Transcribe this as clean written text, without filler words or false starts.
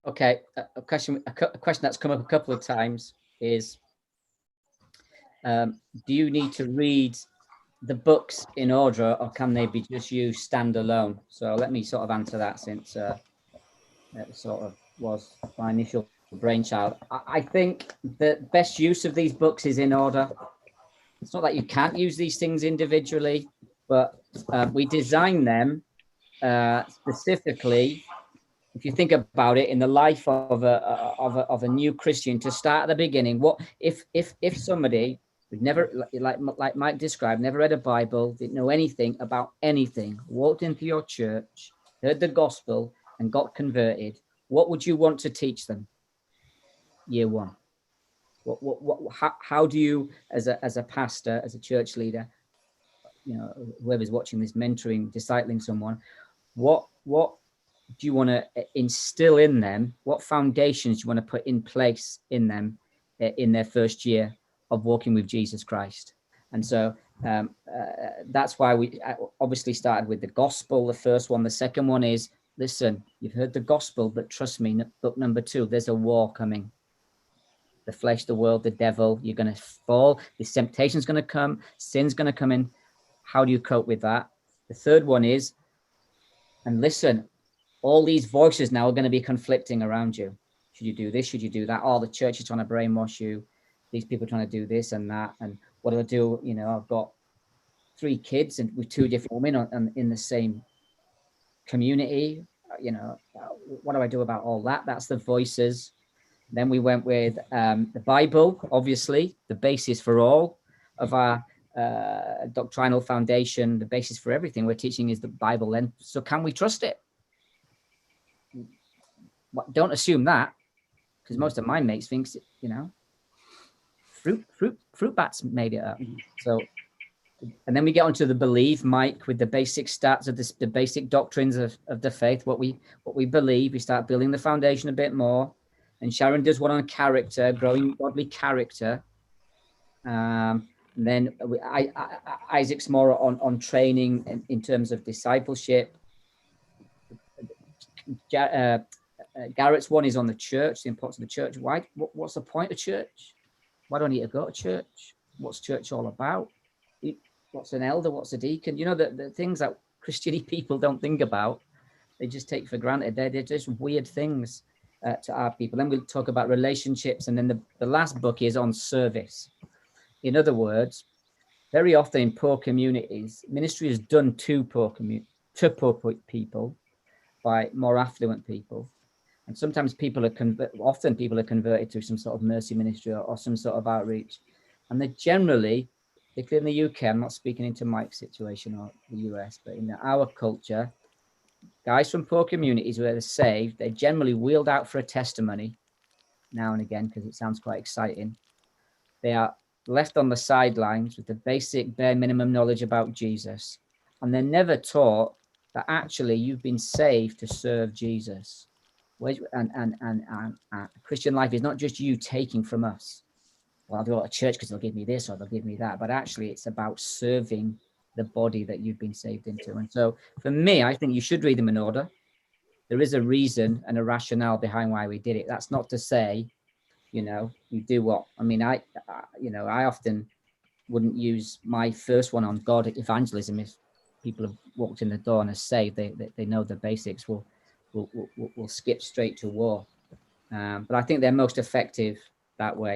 Okay, a question that's come up a couple of times is, do you need to read the books in order, or can they be just used standalone? So let me sort of answer that, since it sort of was my initial brainchild. I think the best use of these books is in order. It's not that you can't use these things individually, but we design them specifically, if you think about it, in the life of a new Christian, to start at the beginning. What if somebody who'd never, like Mike described, never read a Bible, didn't know anything about anything, walked into your church, heard the gospel, and got converted? What would you want to teach them? Year one. How do you, as a pastor, as a church leader, whoever's watching this, mentoring, discipling someone, what do you want to instill in them? What foundations do you want to put in place in them in their first year of walking with Jesus Christ? And so that's why we obviously started with the gospel, the first one. The second one is, listen, you've heard the gospel, but trust me, book number 2, there's a war coming. The flesh, the world, the devil, you're going to fall. This temptation's going to come. Sin's going to come in. How do you cope with that? The third one is, and listen, all these voices now are going to be conflicting around you. Should you do this? Should you do that? Oh, the church is trying to brainwash you. These people are trying to do this and that. And what do I do? I've got 3 kids and with 2 different women in the same community. What do I do about all that? That's the voices. Then we went with the Bible, obviously, the basis for all of our doctrinal foundation, the basis for everything we're teaching is the Bible. Then, so can we trust it? Don't assume that, because most of my mates think, fruit bats made it up. So, and then we get onto the belief, Mike, with the basic stats of the basic doctrines of the faith, what we believe. We start building the foundation a bit more. And Sharon does one on character, growing godly character. And then Isaac's more on training in terms of discipleship. Garrett's one is on the church, the importance of the church. What's the point of church? Why do I need to go to church? What's church all about? What's an elder? What's a deacon? The things that Christian people don't think about, they just take for granted. They're just weird things to our people. Then we'll talk about relationships. And then the last book is on service. In other words, very often in poor communities, ministry is done to poor people by more affluent people. And sometimes people are converted to some sort of mercy ministry or some sort of outreach. And they generally, particularly in the UK, I'm not speaking into Mike's situation or the US, but in our culture, guys from poor communities where they're saved, they're generally wheeled out for a testimony now and again, because it sounds quite exciting. They are left on the sidelines with the basic bare minimum knowledge about Jesus. And they're never taught that actually you've been saved to serve Jesus. And Christian life is not just you taking from us. Well, I'll go to church because they'll give me this or they'll give me that. But actually, it's about serving the body that you've been saved into. And so for me, I think you should read them in order. There is a reason and a rationale behind why we did it. That's not to say, you do what, I often wouldn't use my first one on God evangelism. If people have walked in the door and are saved, they know the basics. We'll skip straight to war. But I think they're most effective that way.